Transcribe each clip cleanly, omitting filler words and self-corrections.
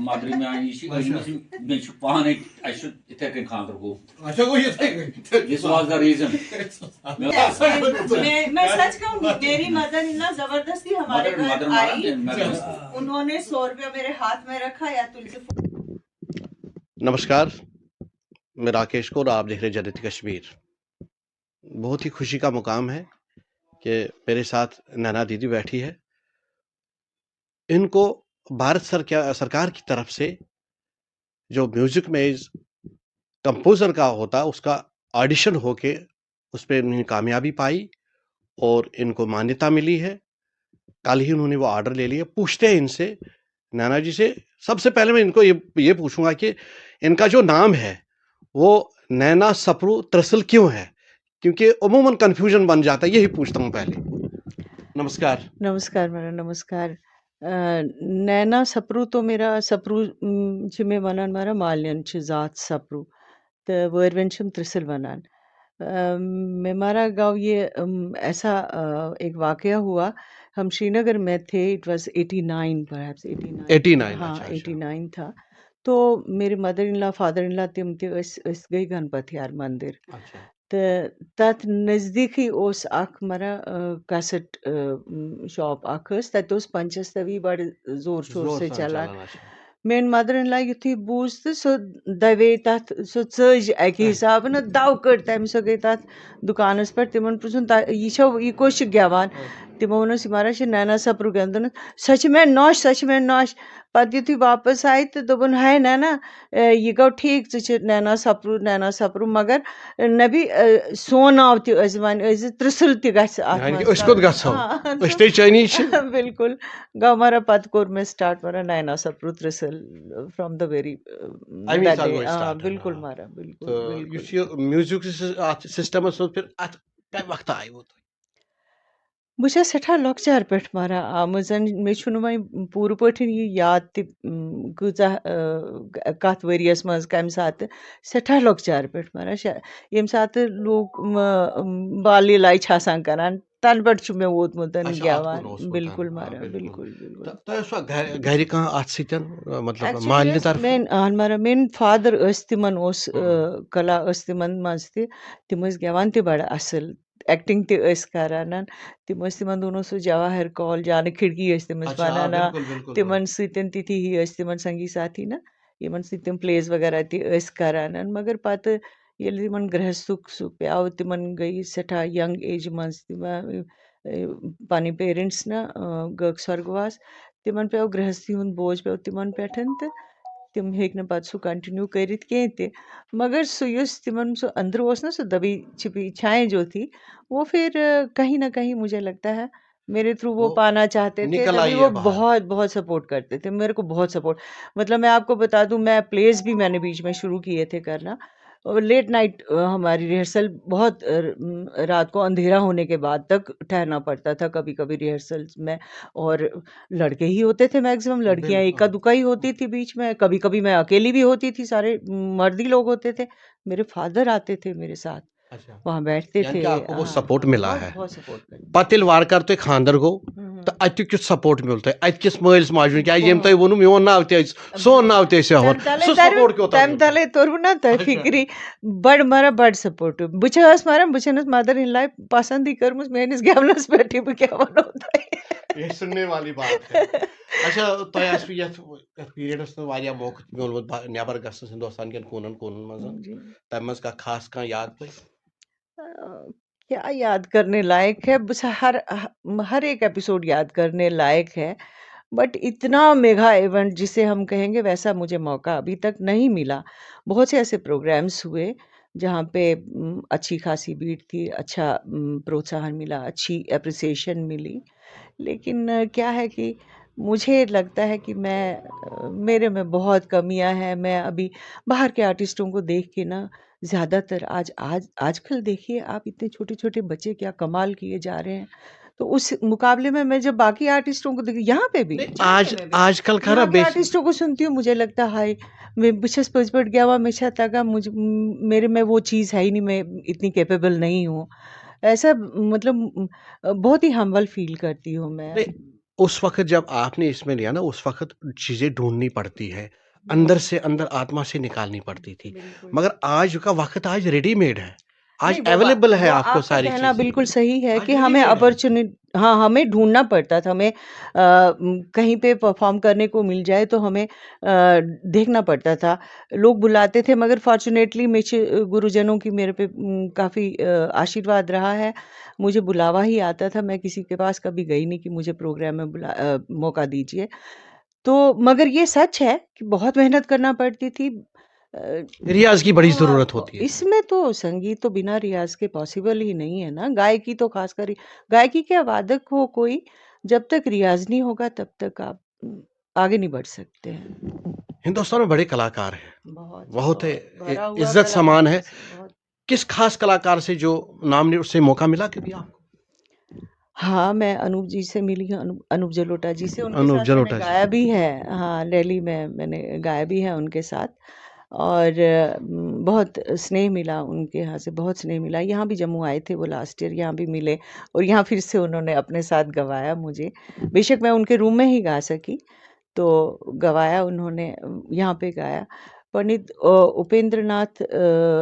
Mother में आई मे पान इथे कन खानर गो दिस वाज द रीजन मैं सच कहूँ मेरी मदर इन लॉ जबरदस्ती हमारे घर आई, उन्होंने 100 रुपया मेरे हाथ में रखा या तुलसी। नमस्कार, मैं राकेश कौर, आप देख रहे जनहित कश्मीर। बहुत ही खुशी का मुकाम है कि मेरे साथ नैना दीदी बैठी है। इनको भारत सरकार की तरफ से जो म्यूजिक में कंपोजर का होता है उसका ऑडिशन होके उस पर इन्होंने कामयाबी पाई और इनको मान्यता मिली है। कल ही उन्होंने वो ऑर्डर ले लिया। पूछते हैं इनसे, नैना जी से। सबसे पहले मैं इनको ये पूछूंगा कि इनका जो नाम है वो नैना सप्रू त्रसल क्यों है, क्योंकि उमूमन कंफ्यूजन बन जाता है। यही पूछता हूँ पहले। नमस्कार। नमस्कार मेरा नमस्कार। नैना सप्रू तो मेरा सप्रू में वनान मारा मालियन जात सप्रू तो वर्वन त्रिसल वनान। मैं मारा गाँव ये ऐसा एक वाकया हुआ। हम श्रीनगर में थे। It was 89 perhaps 89। हाँ, 89 था। तो मेरे mother in law father in law तिम गई गणपति यार मंदिर। तो तथ नज़दीक ही ओस अख मरा कैसेट शॉप अख तत पंचस्तवी बड़ जोर शोर से चलान। मेन मदर इन लॉ युथी बूझ तो सो दवे तथ सो चज अक हिसाब न दव कड़ तम सो गई तथ दुकानस पे तिमन पुछुन यह कोश गेवान। तिमो वोन मारा नैना सप्रू गंदन सच में नौश पत युथी वापस आई तो दोपन हाय नैना यह गो ठीक नैना सप्रू मगर नबी सोन नाव तज वन त्रिसल बिल्कुल गो मारा पत कोर में स्टार्ट मारा नैना सप्रू त्रिसल फ्रॉम द वेरी बिल्कुल मारा बिल्कुल म्यूजिक सिस्टम फिर वक्त आय वो मुझे सठा लॉकचार पे मारा आमजन मे वह पूर पे याद तीजा कत वरियस मज कम सात सठा लॉकचार पे मारा यम सात लोग बाली लाई करान तन पे मे वोतमुत गेवान। बिल्कुल मारा बिल्कुल घर मतलब मालियत मारा मेन फादर तिमन कला तिमन मज तिम गेवान ते बड़ा असल एक्टिंग करान। तिमन दोनों सो जवाहर कॉल जान खिड़की तिमस बनाना तिमन सतन तिथि ही तिमन संगी साथी ना यमन तिम प्लेस वगैरह करान। मगर पत ये तिमन गृहस्थुक सु प्याव तिमन गई सठा यंग एज मज पानी पेरेंट्स ना गक स्वर्गवास तिमन पे गृहस्थी हुंद बोझ पे तिमन पेठन तो तिम हेक न पत सु कंटिन्यू करित कहीं ते। मगर सु तिमन सु अंदर ओस ना सु दबी छिपी इच्छाएं जो थी वो फिर कहीं ना कहीं मुझे लगता है मेरे थ्रू वो पाना चाहते थे। तभी वो बहुत बहुत सपोर्ट करते थे, मेरे को बहुत सपोर्ट। मतलब मैं आपको बता दूं, मैं प्लेस भी मैंने बीच में शुरू किए थे करना। और लेट नाइट हमारी रिहर्सल बहुत रात को अंधेरा होने के बाद तक ठहरना पड़ता था कभी कभी रिहर्सल्स में। और लड़के ही होते थे मैक्सिमम, लड़कियां इक्का दुक्का ही होती थी बीच में। कभी कभी मैं अकेली भी होती थी, सारे मर्द ही लोग होते थे। मेरे फादर आते थे मेरे साथ, वहाँ बैठते थे। आपको वो सपोर्ट मिला है। बहुत सपोर्ट पतिल वार करते खानदर गो तो अत किस सपोर्ट मिलता है, अत किस मलिस माजन क्या यम तय वोनु मोन नाव ते सोन नाव ते हवन सो सपोर्ट क्यों तम तले तोरु ना त फिक्री बड़ मारा बड़ सपोर्ट बुछस मारा बुछनस मदर इन लाइफ पसंद ही करमुस मेनिस गेवनस बैठी बु क्या बनोता है। ये सुनने वाली बात है। अच्छा तो आसु यथ पीरियडस न वारिया मौक मिलमत नेबर गसन हिंदुस्तान के कोनन मज तमस का खास का याद पे क्या याद करने लायक है? बस हर एक एपिसोड याद करने लायक है। बट इतना मेगा इवेंट जिसे हम कहेंगे वैसा मुझे मौका अभी तक नहीं मिला। बहुत से ऐसे प्रोग्राम्स हुए जहाँ पे अच्छी खासी भीड़ थी, अच्छा प्रोत्साहन मिला, अच्छी एप्रिसिएशन मिली। लेकिन क्या है कि मुझे लगता है कि मेरे में बहुत कमियां हैं। मैं अभी बाहर के आर्टिस्टों को देख के ना, ज़्यादातर आजकल देखिए आप, इतने छोटे-छोटे बच्चे क्या कमाल किए जा रहे हैं। तो उस मुकाबले में मैं जब बाकी आर्टिस्टों को देखती, यहाँ पे भी आजकल यहाँ के आर्टिस्टों को सुनती हूँ, मुझे लगता है हाय मैं बिशस पचपट गया हुआ हमेशा तक मेरे में वो चीज़ है ही नहीं, मैं इतनी कैपेबल नहीं हूँ। ऐसा मतलब बहुत ही हम्बल फील करती हूँ मैं। उस वक़्त जब आपने इसमें लिया ना, उस वक़्त चीज़ें ढूँढनी पड़ती है, अंदर से अंदर आत्मा से निकालनी पड़ती थी। बिल्कुल। मगर आज का वक़्त आज रेडीमेड है, आज नहीं, अवेलेबल है वो आपको आपका सारी कहना चीज़ें। बिल्कुल सही है आज कि हमें रेडीमेड है। अपॉर्च्युनिटी, हाँ, हमें ढूँढना पड़ता था। हमें कहीं पे परफ़ॉर्म करने को मिल जाए तो हमें देखना पड़ता था। लोग बुलाते थे, मगर फ़ॉर्च्युनेटली गुरुजनों की मेरे पे काफ़ी आशीर्वाद रहा है। मुझे बुलावा ही आता था, मैं किसी के पास कभी गई नहीं कि मुझे प्रोग्राम में मौका दीजिए। तो मगर ये सच है कि बहुत मेहनत करना पड़ती थी। रियाज़ की बड़ी बहुत ज़रूरत होती है इसमें। इसमें तो संगीत तो बिना रियाज़ के पॉसिबल ही नहीं है ना। गायकी तो ख़ासकर गायकी क्या, वादक हो कोई, जब तक रियाज़ नहीं होगा तब तक आप आगे नहीं बढ़ सकते हैं। हिंदुस्तान में बड़े कलाकार हैं, बहुत, बहुत बहुत भरा हुआ इज़्ज़त समान है। कलाकारों से, बहुत। किस ख़ास कलाकार से जो नाम ने उससे मौका मिला कभी आपको? हाँ, मैं अनूप जी से मिली हूँ, अनूप जलोटा जी से, उनके अनूप साथ मैंने जलोटा जी। गाया भी है। हाँ, दिल्ली में मैंने गाया भी है उनके साथ, और बहुत स्नेह मिला उनके यहाँ से, बहुत स्नेह मिला। यहाँ भी जम्मू आए थे वो लास्ट ईयर, यहाँ भी मिले और यहाँ फिर से उन्होंने अपने साथ गवाया मुझे। बेशक मैं उनके रूम में ही गा सकी, तो गवाया उन्होंने, यहाँ पे गाया। पंडित उपेंद्र नाथ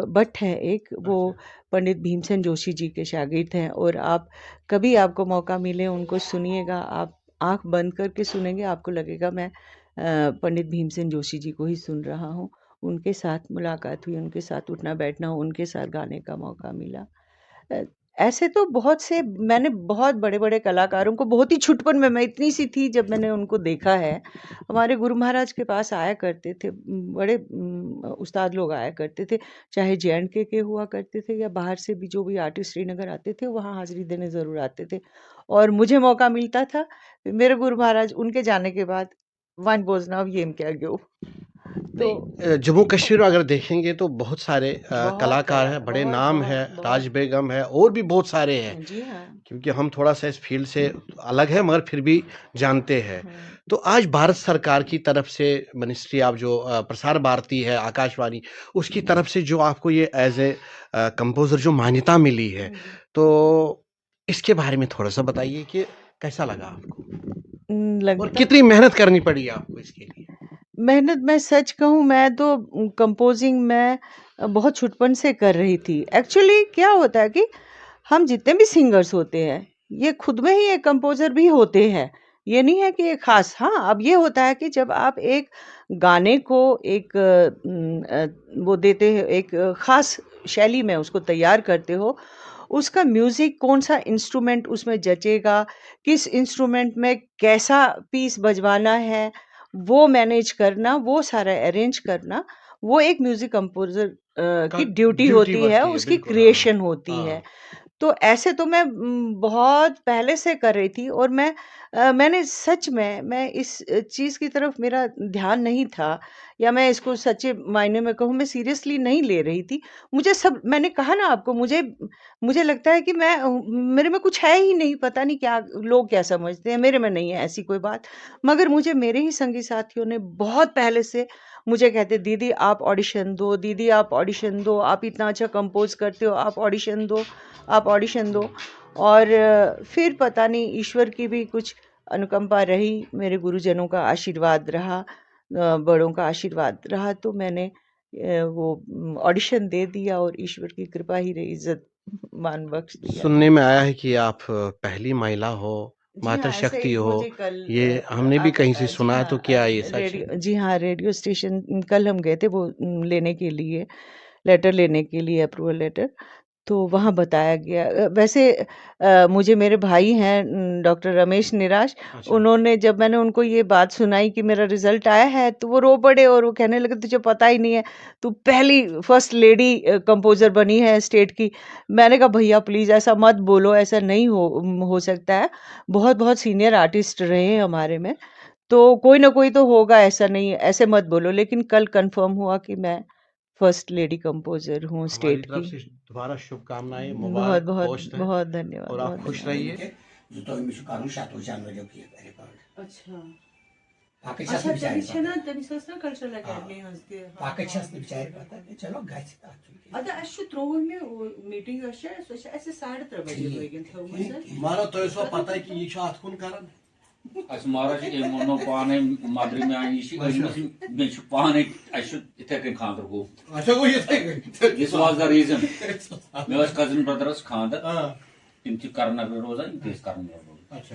भट्ट हैं एक, वो अच्छा। पंडित भीमसेन जोशी जी के शागिर्द हैं, और आप कभी आपको मौका मिले उनको सुनिएगा, आप आँख बंद करके सुनेंगे, आपको लगेगा मैं पंडित भीमसेन जोशी जी को ही सुन रहा हूँ। उनके साथ मुलाकात हुई, उनके साथ उठना-बैठना, उनके साथ गाने का मौका मिला। अ, ऐसे तो बहुत से, मैंने बहुत बड़े-बड़े कलाकारों को बहुत ही छुटपन में, मैं इतनी सी थी जब मैंने उनको देखा है। हमारे गुरु महाराज के पास आया करते थे, बड़े उस्ताद लोग आया करते थे, चाहे जे.एंड.के के हुआ करते थे या बाहर से भी जो भी आर्टिस्ट श्रीनगर आते थे, वहाँ हाज़िरी देने ज़रूर आते थे, और मुझे मौका मिलता था। मेरे गुरु महाराज उनके जाने के बाद "वन भोजनाव येम क्या ग्यो।" तो नहीं, जम्मू कश्मीर में अगर देखेंगे तो बहुत सारे बहुत कलाकार हैं, बड़े बहुत, नाम बहुत, हैं, राज बहुत। बेगम है और भी बहुत सारे हैं। जी हाँ। क्योंकि हम थोड़ा-सा इस फ़ील्ड से अलग हैं मगर फिर भी जानते हैं। हुँ। तो आज भारत सरकार की तरफ से मिनिस्ट्री ऑफ जो प्रसार भारती है, आकाशवाणी, उसकी तरफ से जो आपको ये एज़ ए कंपोज़र जो मान्यता मिली है, हाँ जी। तो इसके बारे में थोड़ा-सा बताइए कि कैसा लगा आपको? और लगता कितनी मेहनत करनी पड़ी आपको इसके लिए? मेहनत, मैं सच कहूँ, मैं तो कंपोज़िंग में बहुत छुटपन से कर रही थी। एक्चुअली क्या होता है कि हम जितने भी सिंगर्स होते हैं, ये खुद में ही एक कंपोज़र भी होते हैं। ये नहीं है कि एक ख़ास, हाँ, अब ये होता है कि जब आप एक गाने को एक वो देते हैं, एक ख़ास शैली में उसको तैयार करते हो, उसका म्यूज़िक, कौन-सा इंस्ट्रूमेंट उसमें जचेगा, किस इंस्ट्रूमेंट में कैसा पीस बजवाना है, वो मैनेज करना, वो सारा अरेंज करना, वो एक म्यूज़िक कंपोज़र का की ड्यूटी ड्यूटी होती है, बनती है, उसकी बिल्कुल, हाँ। क्रिएशन होती है। हाँ। तो ऐसे तो मैं बहुत पहले से कर रही थी, और मैंने सच में, मैं इस चीज़ की तरफ मेरा ध्यान नहीं था, या मैं इसको सच्चे मायने में कहूँ, मैं सीरियसली नहीं ले रही थी। मुझे सब, मैंने कहा ना आपको, मुझे मुझे लगता है कि मेरे में कुछ है ही नहीं, पता नहीं क्या लोग क्या समझते हैं, मेरे में नहीं है ऐसी कोई बात। मगर मुझे मेरे ही संगी साथियों ने बहुत पहले से मुझे कहते, "दीदी आप ऑडिशन दो, दीदी आप ऑडिशन दो, आप इतना अच्छा कंपोज़ करते हो, आप ऑडिशन दो, आप ऑडिशन दो।" और फिर पता नहीं ईश्वर की भी कुछ अनुकंपा रही, मेरे गुरुजनों का आशीर्वाद रहा, बड़ों का आशीर्वाद रहा, तो मैंने वो ऑडिशन दे दिया, और ईश्वर की कृपा ही रही, इज़्ज़त मान बख्श दिया। सुनने में आया है कि आप पहली महिला हो, जी हाँ, ऐसे मातृशक्ति हो, मुझे कल ये हमने भी कहीं से जी सुना है, हाँ, तो क्या ये सच है? रेडियो, जी हाँ, रेडियो स्टेशन कल हम गए थे वो लेने के लिए, लेटर लेने के लिए, अप्रूवल लेटर। तो वहाँ बताया गया, वैसे मुझे मेरे भाई हैं डॉक्टर रमेश निराश, अच्छा। उन्होंने, जब मैंने उनको ये बात सुनाई कि मेरा रिज़ल्ट आया है, तो वो रो पड़े, और वो कहने लगे, तुझे पता ही नहीं है, तू पहली फर्स्ट लेडी कंपोज़र बनी है स्टेट की। मैंने कहा भैया प्लीज़ ऐसा मत बोलो, ऐसा नहीं हो सकता है। बहुत-बहुत सीनियर आर्टिस्ट रहे हैं हमारे में, तो कोई ना कोई तो होगा, ऐसा नहीं है, ऐसे मत बोलो। लेकिन कल कन्फर्म हुआ कि मैं फर्स्ट लेडी कंपोज़र हूँ हमारी स्टेट तरफ की। से दोबारा शुभकामनाएँ, बहुत मुबारक, बहुत पोस्ट हैं बहुत धन्यवाद, और आप बहुत खुश धन्यवाद। रहिए। तो अमिश कानून 7 जनवरी की रिकॉर्ड अच्छा पाके अच्छा, छस तभी बिचारी ना, तभी ना कल्चरल अकेडमी हंसते, पाके छस बिचारी पता है चलो गछ अदा अशु त्रोह में मीटिंग अशे ऐसे 3:30 बजे होइगन थमस मानो तो सो पता है कि ये अत कुन करन अस महाराज मोनो पाने मादरी में आई मे पाने इथे कन खांदर गो दिस वाज द रीजन मे कजन ब्रदरस खांदर तिम करनगर रोजान तिम करनगर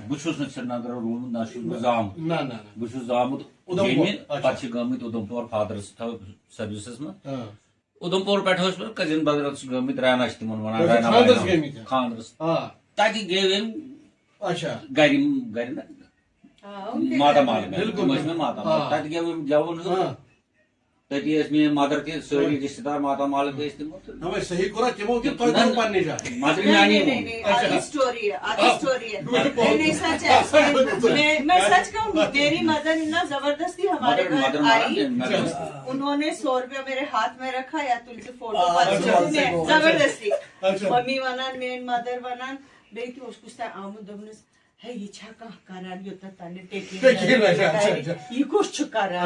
बहुत श्रीनगर रूम ना जाम बहुत जामुत पे गमित उधमपुर फादर सर्विस में उधमपुर पे कजन ब्रदर गमित रैना तिम वन खानदरस तक गे गर माता माल में माता माल तक गे गेवन तती मे मदर ते सारी रिश्तेदार माता माल गए तमो सही कुरा तिमो के तो पन्ने जा मदर नानी नहीं आधी स्टोरी है नहीं सच है मैं सच कहूँ मेरी मदर ना जबरदस्ती हमारे घर आई उन्होंने 100 रुपया मेरे हाथ में रखा या तुलसी फोटो जबरदस्ती मम्मी वनान मेन मदर वनान बेटी तो उसको आमुद है ये छका करान योता ताने टेके ये कुछ छुकारा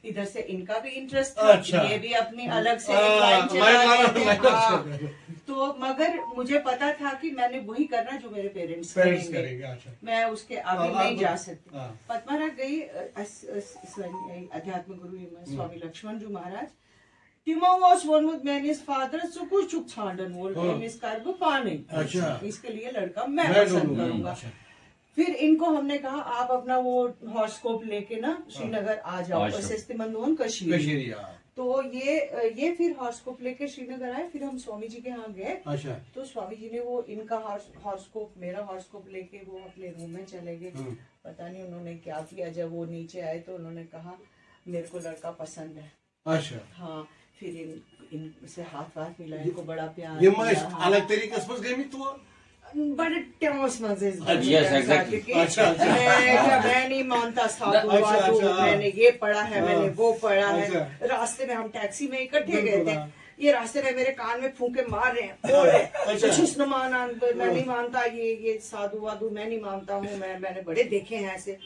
इधर से इनका भी इंटरेस्ट था ये भी अपनी अलग से एक लाइन चला रहे थे तो मगर मुझे पता था कि मैंने वही करना जो मेरे पेरेंट्स करेंगे मैं उसके आगे नहीं जा सकती पद्मारा गई अध्यात्म गुरु स्वामी लक्ष्मण जी महाराज तिमो ओस वोनमुत मैंने फादर सुकु चुक छांडन वोल इस कार को पाने इसके लिए लड़का मैं पसंद करूंगा फिर इनको हमने कहा आप अपना वो हॉर्स्कोप लेके ना श्रीनगर आ जाओ मंदोन कश्मीर तो ये फिर हॉर्स्कोप लेके श्रीनगर आए फिर हम स्वामी जी के यहाँ गए तो स्वामी जी ने वो इनका हॉर्स्कोप मेरा हॉर्स्कोप लेके वो अपने रूम में चले गए पता नहीं उन्होंने क्या किया जब वो नीचे आए तो उन्होंने कहा मेरे को लड़का पसंद है हाँ फिर इनसे हाथ मिला इनको बड़ा प्यार अलग तरीके से गई तो बड़े टेमस मजे अच्छा मैं नहीं मानता साधु मैंने ये पढ़ा है मैंने वो पढ़ा है रास्ते में हम टैक्सी में इकट्ठे गए थे ये रास्ते में मेरे कान में फूंके मार रहे हैं मैं नहीं मानता ये साधु वाधु मैं नहीं मानता हूँ मैंने बड़े देखे हैं ऐसे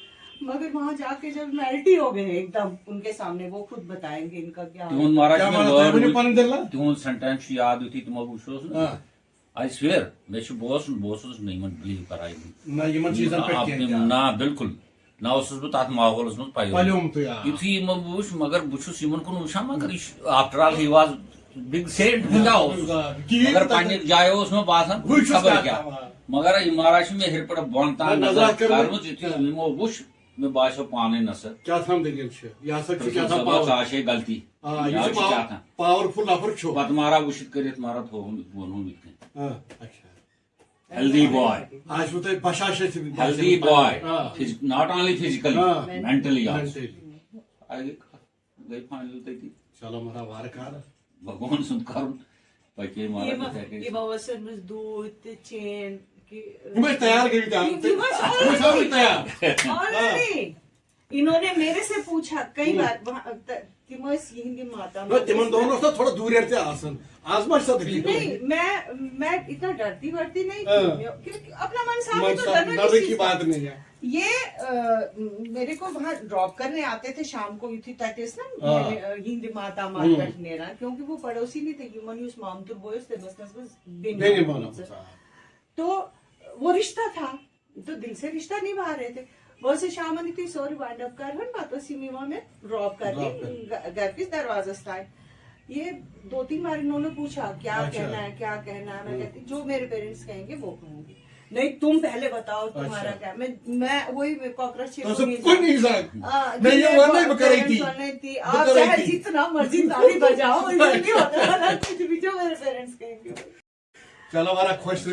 मगर वहाँ जाके जब मैरिटी हो गए एकदम उनके सामने वो खुद बताएंगे इनका क्या सेंटेंस याद हुई तुम वो आई स्वेयर मे बोस नहीं बिलीव कराई ना बिल्कुल ना तथ माहौल मज युथी वुच मगर बहुत कुन वुचा मगर after all he was big saint मगर पन्ने जाय मे बासान खबर क्या मगर यह महाराज मे हेर पे बन तान यमो वुच मे बासो पाने नसर क्या था गलती पावरफुल अफर छो पत मारा वुचित कर मारा वोन healthy boy healthy boy not only physically mentally also गई फाइनल तक चलो मारा वार कार भगवान सुन कर पके मारा ये बवसर में दूध चेन मैं तैयार गई थी तैयार ऑलरेडी इन्होंने मेरे से पूछा कई बार हिंदी माता तिमन दोनों से थोड़ा दूर रहते आसन आजमा से तकलीफ नहीं मैं इतना डरती वरती नहीं क्योंकि अपना मन साफ तो डरने की बात नहीं है ये मेरे को वहाँ ड्रॉप करने आते थे शाम को युथी तैतीस ना हिंदी माता माता नेरा क्योंकि वो पड़ोसी नहीं थे ह्यूमन यूज मामतुर बोयस थे बस तो वो रिश्ता था तो दिल से रिश्ता निभा रहे थे वो से शाम थी सॉरी वाइंड अप कर बातों सीमा में ड्रॉप कर घर के दरवाजा स्टाइल ये 2-3 बार इन्होंने पूछा क्या कहना है क्या कहना है मैं कहती जो मेरे पेरेंट्स कहेंगे वो कहूंगी नहीं तुम पहले बताओ तुम्हारा क्या मैं वही कॉकरोच आप चाहे जितना मर्जी ताली बजाओ कुछ भी जो मेरे पेरेंट्स कहेंगे चलो हमारा खुश